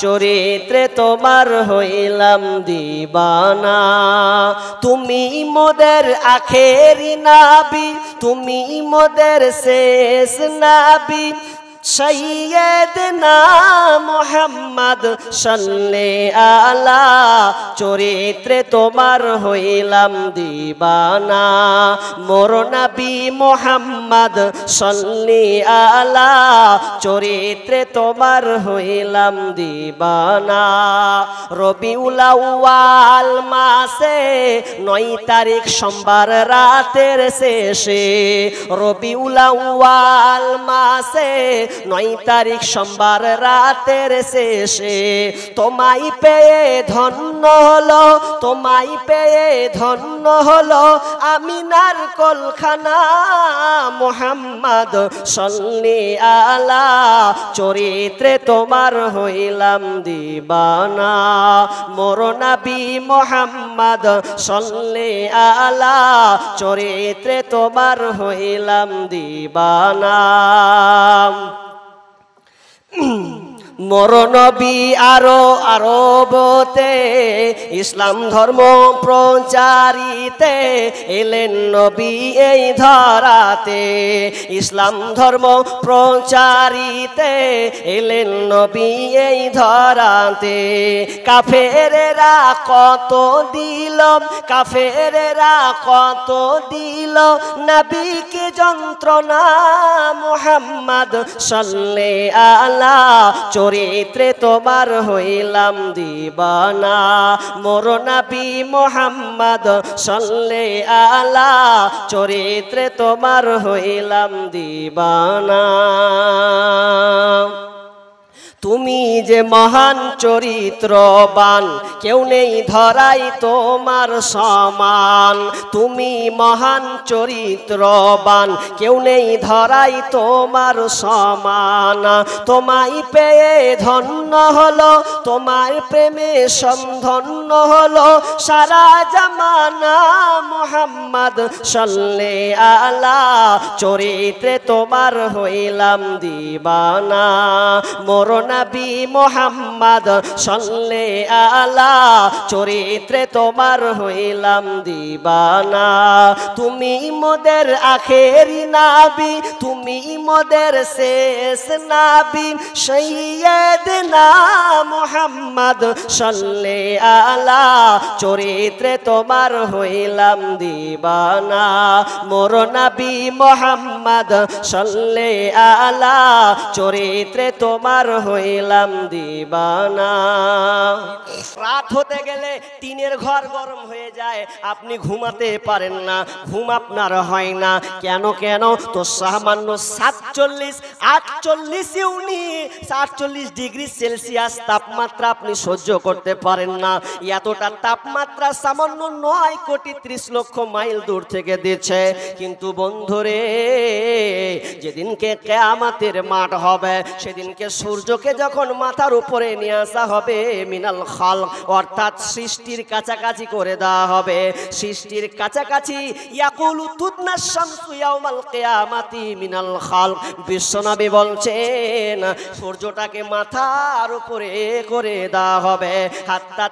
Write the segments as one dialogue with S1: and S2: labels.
S1: চরিত্রে তোমার হইলাম দিবানা। তুমি মোদের আখেরি নাবি, তুমি মোদের শেষ নাবি, সৈয়দনা মুহাম্মদ সাল্লাল্লাহু আলা চরিত্রে তোমার হইলাম দিবানা। মোর নবী মুহাম্মদ সাল্লাল্লাহু আলা চরিত্রে তোমার হইলাম দিবানা। রবিউল আউয়াল মাসে 9 তারিখ সোমবার রাতের শেষে, রবিউল আউয়াল মাসে 9 তারিখ সোমবার রাতের শেষে, তোমায় পেয়ে ধন্য হলো, তোমায় পেয়ে ধন্য হলো আমিনার কোলখানা। মুহাম্মদ সাল্লাল্লাহু আলা চরিত্রে তোমার হইলাম দিবানা। মোর নবী মুহাম্মদ সাল্লাল্লাহু আলা চরিত্রে তোমার হইলাম দিবানা। মোর নবী আরবতে ইসলাম ধর্ম প্রচারিতে এলেন নবী এই ধরাতে, ইসলাম ধর্ম প্রচারিতে এলেন নবী এই ধরাতে। কাফেরেরা কত দিল, কাফেরেরা কত দিল নবীকে যন্ত্রণা। মুহাম্মদ সাল্লাল্লাহু আলা চরিত্রে তোমার হইলাম দিবানা। মোর নবী মুহাম্মদ সাল্লাল্লাহু আলা চরিত্রে তোমার হইলাম দিবানা। তুমি যে মহান চরিত্রবান, কেউ নেই ধরাই তোমার সমান। তুমি মহান চরিত্রবান, কেউ নেই ধরাই তোমার সমান। তোমায় পেয়ে ধন্য হলো, তোমার প্রেমে সন্ধন্য হলো সারা জামানা। মুহাম্মদ সাল্লাল্লাহু আলা চরিত্রে তোমার হইলাম দিবানা। মোর নবী মুহাম্মদ সাল্লাল্লাহু আলা চরিত্রে তোমার হইলাম দিবানা। তুমি মোদের আখেরি নাবি, তুমি মোদের শেষ নাবি, সৈয়দনা মুহাম্মদ সাল্লাল্লাহু আলা চরিত্রে তোমার হইলাম দিবানা। মোর নবী মুহাম্মদ সাল্লাল্লাহু আলা চরিত্রে তোমার হইলাম দিবানা। রাত হতে গেলে টিনের ঘর গরম হয়ে যায়, আপনি ঘুমাতে পারেন না, ঘুম আপনার হয় না। কেন কেন? তো সামান্য 47-48 ডিগ্রি সেলসিয়াস তাপমাত্রা আপনি সহ্য করতে পারেন না। এতটা তাপমাত্রা সামান্য 9,30,00,000 মাইল দূর থেকে দিচ্ছে। কিন্তু বন্ধুরে, যেদিনকে কিয়ামতের মাঠ হবে, সেদিনকে সূর্যকে যখন মাথার উপরে নিয়ে আসা হবে, মিনাল খালক অর্থাৎ সৃষ্টির কাছাকাছি করে দেওয়া হবে, সৃষ্টির কাছাকাছি। ইয়াকুলু তুদনা শামসু ইয়াউমাল কিয়ামাতি মিনাল খালক। বিশ্বনবী বলছেন সূর্যটাকে মাথার উপরে করে দেওয়া হবে। হাত্তা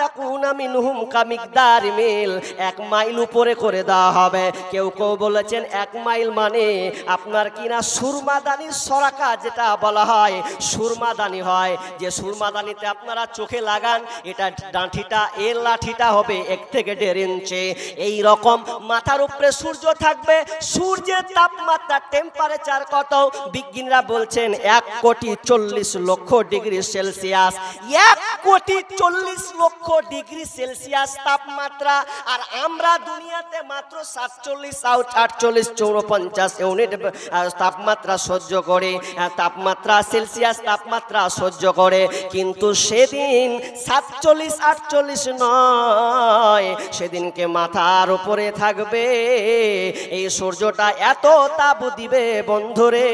S1: তাকুনা মিনহুম কামিকদার মিল, 1 মাইল উপরে করে দেওয়া হবে। কেউ কেউ বলেছেন 1 মাইল মানে আপনার কিনা সুরমাদানির সরাকা যেটা বলা হয়, সুরমাদানি হয়, যে সুরমাদানিতে আপনারা চোখে লাগান, এটা ডাঁঠিটা, এর লাঠিটা হবে 1 থেকে 1.5 ইঞ্চি। এই রকম মাথার উপরে সূর্য থাকবে। সূর্যের তাপমাত্রা টেম্পারেচার কত? বিজ্ঞানীরা বলছেন 1,40,00,000 ডিগ্রি সেলসিয়াস। 1,40,00,000 ডিগ্রি সেলসিয়াস তাপমাত্রা। আর আমরা দুনিয়াতে মাত্র 47, 48, 54 ইউনিট তাপমাত্রা সহ্য করে, তাপমাত্রা সেলসিয়াস তাপমাত্রা সহ্য করে। কিন্তু সেদিন 47-48 নয়, সেদিনকে মাথার উপরে থাকবে এই সূর্যটা এত তাপ দিবে বন্ধুরে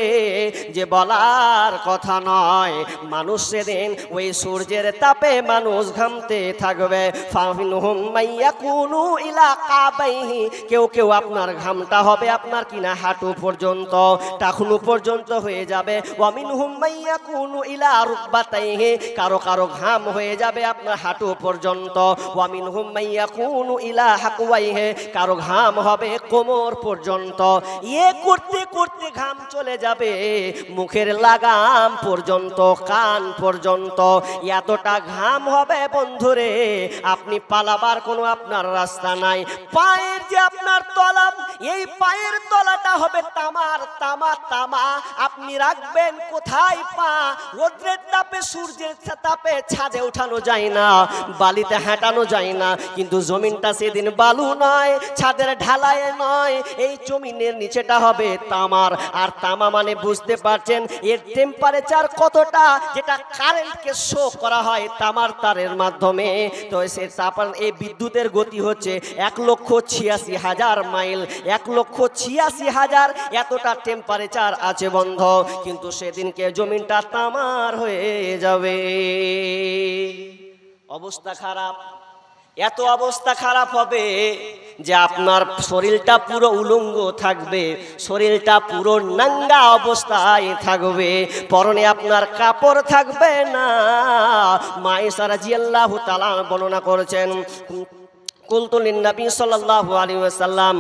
S1: যে বলার কথা নয়। নয়, মানুষ সেদিন ওই সূর্যের তাপে মানুষ ঘামতে থাকবে। ফামিনহুম মাইয়াকুনু ইলা কাবাইহি, কেউ কেউ আপনার ঘামটা হবে আপনার কিনা হাঁটু পর্যন্ত, টাকনু পর্যন্ত হয়ে যাবে। ওয়ামিনহুম মাইয়াকুনু ইলা রুকবাতাইহি, কারো কারো ঘাম হয়ে যাবে আপনার হাঁটু পর্যন্ত। ওয়ামিনহুম মাইয়াকুনু ইলা হাকওয়াইহি, কারো ঘাম হবে কোমর পর্যন্ত। করতে করতে ঘাম চলে যাবে মুখের লাগাম পর্যন্ত, কান পর্যন্ত। এতটা ঘাম হবে বন্ধুরে, আপনি পালাবার কোনো আপনার রাস্তা নাই। পায়ের যে আপনার তলা, এই পায়ের তলাটা হবে তামার, তামা তামা। আপনি রাখবেন কোথায় পা? রোদ্রের তাপে সূর্যের তাপে ছাদে উঠানো যায় না, বালিতে হাঁটানো যায় না, কিন্তু জমিনটা সেদিন বালু নয়, ছাদের ঢালাই নয়, এই জমিনের নিচেটা হবে তামার। আর তামা মানে বুঝতে পারছেন এর টেম্পারেচার কতটা, যেটা কারেন্টকে শো করা হয় তামার তারের মাধ্যমে। তো সে তারপর এই বিদ্যুতের গতি হচ্ছে 1,86,000 মাইল, 1,86,000, এতটা টেম্পারেচার আছে বন্ধ। কিন্তু সেদিনকে জমিনটা তামার হয়ে যাবে। অবস্থা খারাপ, এত অবস্থা খারাপ হবে যে আপনার শরীরটা পুরো উলঙ্গ থাকবে, শরীরটা পুরো নাঙ্গা অবস্থায় থাকবে, পরনে আপনার কাপড় থাকবে না। মা আয়েশা রাদিয়াল্লাহু তাআলা বর্ণনা করেছেন, কুলতু লিন-নবী সাল্লাল্লাহু আলাইহি ওয়াসাল্লাম,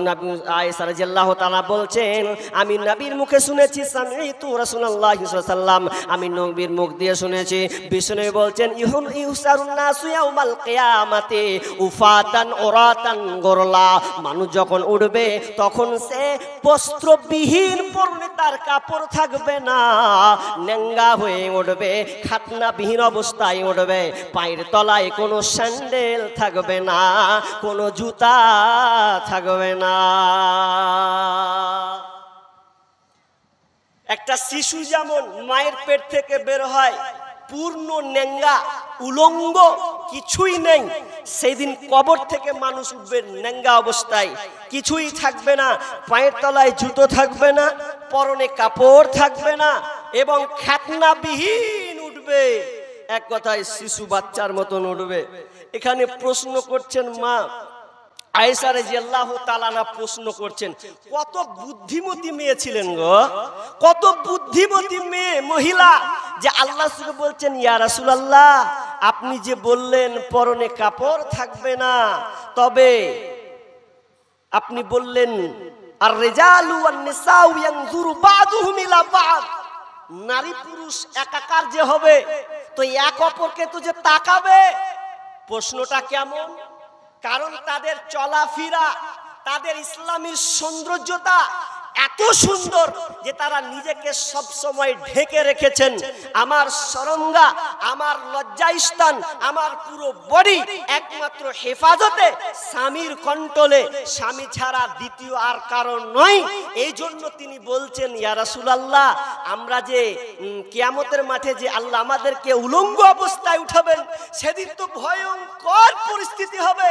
S1: নবী আয়েশা রাদিয়াল্লাহু তাআলা বলছেন, আমি নবীর মুখে শুনেছি, সামি'তু রাসূলুল্লাহি সাল্লাল্লাহু আলাইহি ওয়াসাল্লাম, আমি নবীর মুখ দিয়ে শুনেছি। বিষ্ণু বলছেন, ইউহসারুন নাসু ইয়াউমাল কিয়ামাতি উফাতান উরাতান গুরলা, মানুষ যখন উঠবে তখন সে বস্ত্রবিহীন, পরনে তার কাপড় থাকবে না, নেঙ্গা হয়ে উঠবে, খাতনাবিহীন অবস্থায় উঠবে, পায়ের তলায় কোনো স্যান্ডেল থাকবে না, কোনো জুতা থাকবে না। একটা শিশু যেমন মায়ের পেট থেকে বের হয় পূর্ণ নেঙ্গা, উলঙ্গ, কিছুই নেই, সেই দিন কবর থেকে মানুষ উঠবে নেঙ্গা অবস্থায়, কিছুই থাকবে না, পায়ের তলায় জুতো থাকবে না, পরনে কাপড় থাকবে না, এবং খাতনাবিহীন উঠবে। এক কথায় শিশু বাচ্চার মতন উঠবে। এখানে প্রশ্ন করছেন মা আয়েশা রাদিয়াল্লাহু তাআলা না, প্রশ্ন করছেন, কত বুদ্ধিমতী মেয়ে ছিলেন গো, কত বুদ্ধিমতী মেয়ে মহিলা, যে আল্লাহ সুবহানাহু বলছেন, ইয়া রাসূলুল্লাহ, আপনি যে বললেন পরনে কাপড় থাকবে না, তবে আপনি বললেন আর রিজালু ওয়ান নিসাউ ইয়ানজুরু বা'দুহুম ইলা বা'দ, নারী পুরুষ একাকার যে হবে, তো এক অপরকে তো যে তাকাবে। প্রশ্নটা কেমন? কারণ তাদের চলাফেরা, তাদের ইসলামী সৌন্দর্যতা এত সুন্দর যে তারা নিজেকে সব সময় ঢেকে রেখেছেন। আমার শরঙ্গা, আমার লজ্জাস্থান, আমার পুরো বডি একমাত্র হেফাজতে, স্বামীর কন্ট্রোলে, স্বামী ছাড়া দ্বিতীয় আর কারণ নয়। এই জন্য তিনি বলছেন, ইয়া রাসূলুল্লাহ, আমরা যে কিয়ামতের মাঠে যে আল্লাহ আমাদেরকে উলঙ্গ অবস্থায় উঠাবেন, সেদিন তো ভয়ঙ্কর পরিস্থিতি হবে,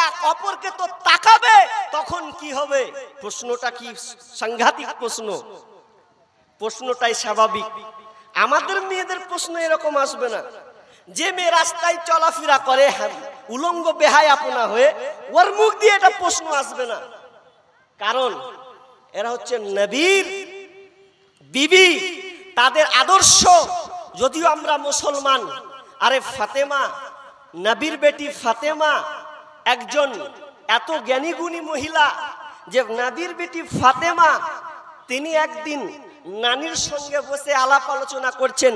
S1: এক অপরকে তো তাকাবে, তখন কি হবে? প্রশ্নটা কি সাংঘাতিক প্রশ্ন, প্রশ্নটাই স্বাভাবিক। আমাদের মেয়েদের প্রশ্ন এরকম আসবে না। যে মেয়ে রাস্তায় চলাফেরা করে উলঙ্গ বেহায়াপনা হয়ে, ওর মুখ দিয়ে এটা প্রশ্ন আসবে না। কারণ এরা হচ্ছে নবীর বিবি, তাদের আদর্শ। যদিও আমরা মুসলমান, আরে ফাতেমা, নবীর বেটি ফাতেমা একজন এত জ্ঞানী গুণী মহিলা, যে নবীর বেটি ফাতেমা তিনি একদিন নানির সঙ্গে বসে আলাপ আলোচনা করছেন।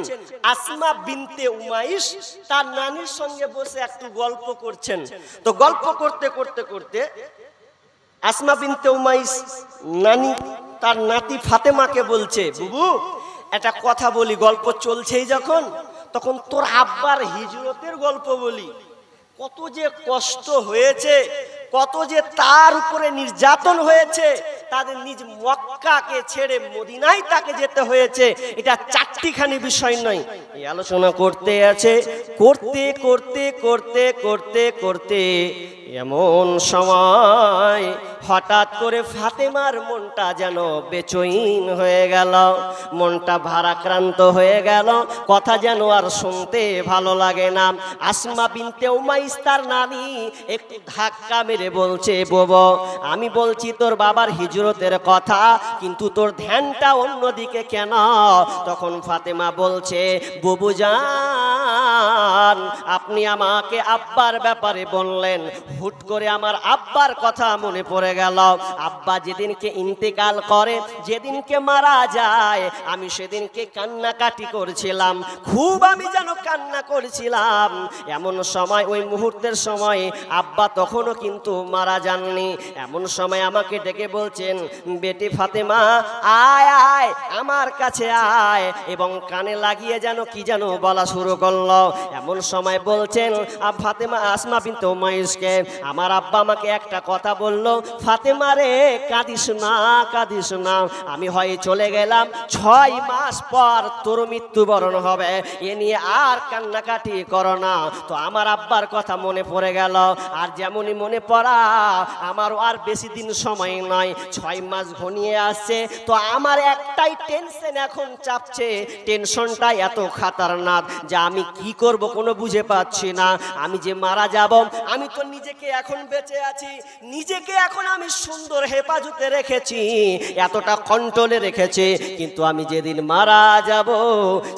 S1: আসমা বিনতে উমাইস তার নানির সঙ্গে বসে একটু গল্প করছেন। তো গল্প করতে করতে করতে আসমা বিনতে উমাইস নানি তার নাতি ফাতেমাকে বলছে, বুবু একটা কথা বলি, গল্প চলছেই যখন, তখন তোর আব্বার হিজরতের গল্প বলি। কত যে কষ্ট হয়েছে, কত যে তার উপরে নির্যাতন হয়েছে, তাদের নিজ মক্কাকে ছেড়ে মদিনায় তাকে যেতে হয়েছে, এটা চারটিখানি বিষয় নয়। এই আলোচনা করতে আছে, করতে করতে করতে করতে করতে এমন সময় হঠাৎ করে ফাতেমার মনটা যেন বেচৈন হয়ে গেল, মনটা ভারাক্রান্ত হয়ে গেল, কথা যেন আর শুনতে ভালো লাগে না। আসমা বিনতে উমাইস তার নানি একটু ধাক্কা মেরে বলছে, বাবা আমি বলছি তোর বাবার হিজরতের কথা, কিন্তু তোর ধ্যানটা অন্যদিকে কেন? তখন ফাতেমা বলছে, বুবু জান আপনি আমাকে আব্বার ব্যাপারে বললেন, হুট করে আমার আব্বার কথা মনে পড়ে গেল। আব্বা যেদিনকে ইন্তেকাল করে, যেদিনকে মারা যায়, আমি সেদিনকে কান্নাকাটি করছিলাম, খুব আমি যেন কান্না করছিলাম। এমন সময় ওই মুহূর্তের সময় আব্বা তখনও কিন্তু মারা যাননি। এমন সময় আমাকে ডেকে বলছেন, বেটি ফাতেমা আয় আয় আমার কাছে আয়, এবং কানে লাগিয়ে যেন কি যেন বলা শুরু করলো। এমন সময় বলছেন ফাতেমা আসমা বিনতে উমাইসকে, আমার আব্বা আমাকে একটা কথা বললো, ফাতেমা রে কাঁদিস না কাঁদিস না, আমি হয় চলে গেলাম, 6 মাস পর তোর মৃত্যুবরণ হবে, এ নিয়ে আর কান্নাকাটি করো না। তো আমার আব্বার কথা মনে পড়ে গেল, আর যেমনই মনে পড়া আমারও আর বেশি দিন সময় নয়, 6 মাস ঘনিয়ে আসছে। তো আমার একটাই টেনশন এখন চাপছে, টেনশনটা এত খাতারনাক যে আমি কি করব কোনো বুঝে পাচ্ছি না। আমি যে মারা যাব, আমি তো নিজেকে এখন বেঁচে আছি, নিজেকে এখন আমি সুন্দর হেফাজতে রেখেছি, এতটা কন্ট্রোলে রেখেছি, কিন্তু আমি যেদিন মারা যাব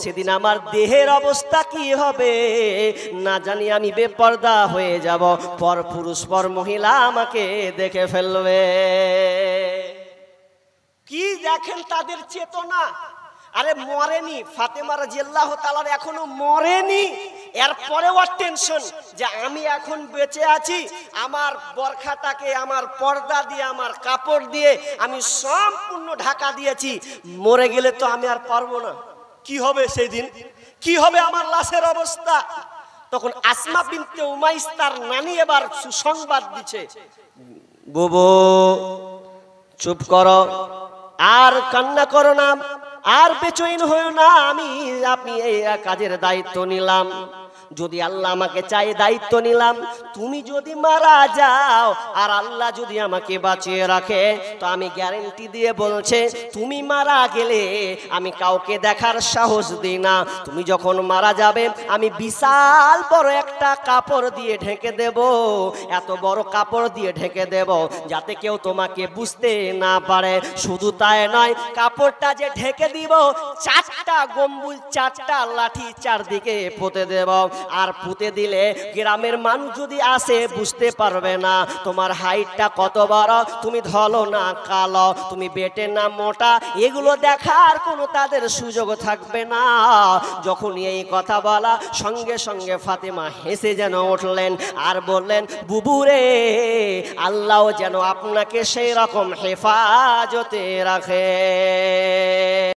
S1: সেদিন আমার দেহের অবস্থা কি হবে না জানি, আমি বেপর্দা হয়ে যাব, পর পুরুষ পর মহিলা আমাকে দেখে ফেলবে। কি দেখেন তাদের চেতনা, আরে মরেনি ফাতেমা রাদিয়াল্লাহু তাআলা, এখনো মরেনি, এরপরেও টেনশন যে আমি এখন বেঁচে আছি, আমার বরখাটাকে আমার পর্দা দিয়ে আমার কাপড় দিয়ে আমি সম্পূর্ণ ঢাকা দিয়েছি, মরে গেলে তো আমি আর পারবো না, কি হবে সেই দিন, কি হবে আমার লাশের অবস্থা। তখন আসমা বিনতে উমাইস তার নানি এবার সুসংবাদ দিচ্ছে, বুবু চুপ করো, আর কান্না করো না, আর বেচৈন হয়েও না, আপনি এই কাজের দায়িত্ব নিলাম, যদি আল্লাহ আমাকে চাই দায়িত্ব নিলাম, তুমি যদি মারা যাও আর আল্লাহ যদি আমাকে বাঁচিয়ে রাখে, তো আমি গ্যারেন্টি দিয়ে বলছে, তুমি মারা গেলে আমি কাউকে দেখার সাহস দিই না, তুমি যখন মারা যাবে আমি বিশাল বড় একটা কাপড় দিয়ে ঢেকে দেব, এত বড় কাপড় দিয়ে ঢেকে দেব যাতে কেউ তোমাকে বুঝতে না পারে। শুধু তাই নয়, কাপড়টা যে ঢেকে দিব, 4টা গম্বুজ 4টা লাঠি চারদিকে পুঁতে দেব, আর পুঁতে দিলে গ্রামের মানুষ যদি আসে বুঝতে পারবে না তোমার হাইটটা কত বড়, তুমি ধলো না কালো, তুমি বেটে না মোটা, এগুলো দেখার কোনো তাদের সুযোগ থাকবে না। যখন এই কথা বলা, সঙ্গে সঙ্গে ফাতেমা হেসে যেন উঠলেন আর বললেন, বুবুরে আল্লাহ যেন আপনাকে সেই রকম হেফাজতে রাখে।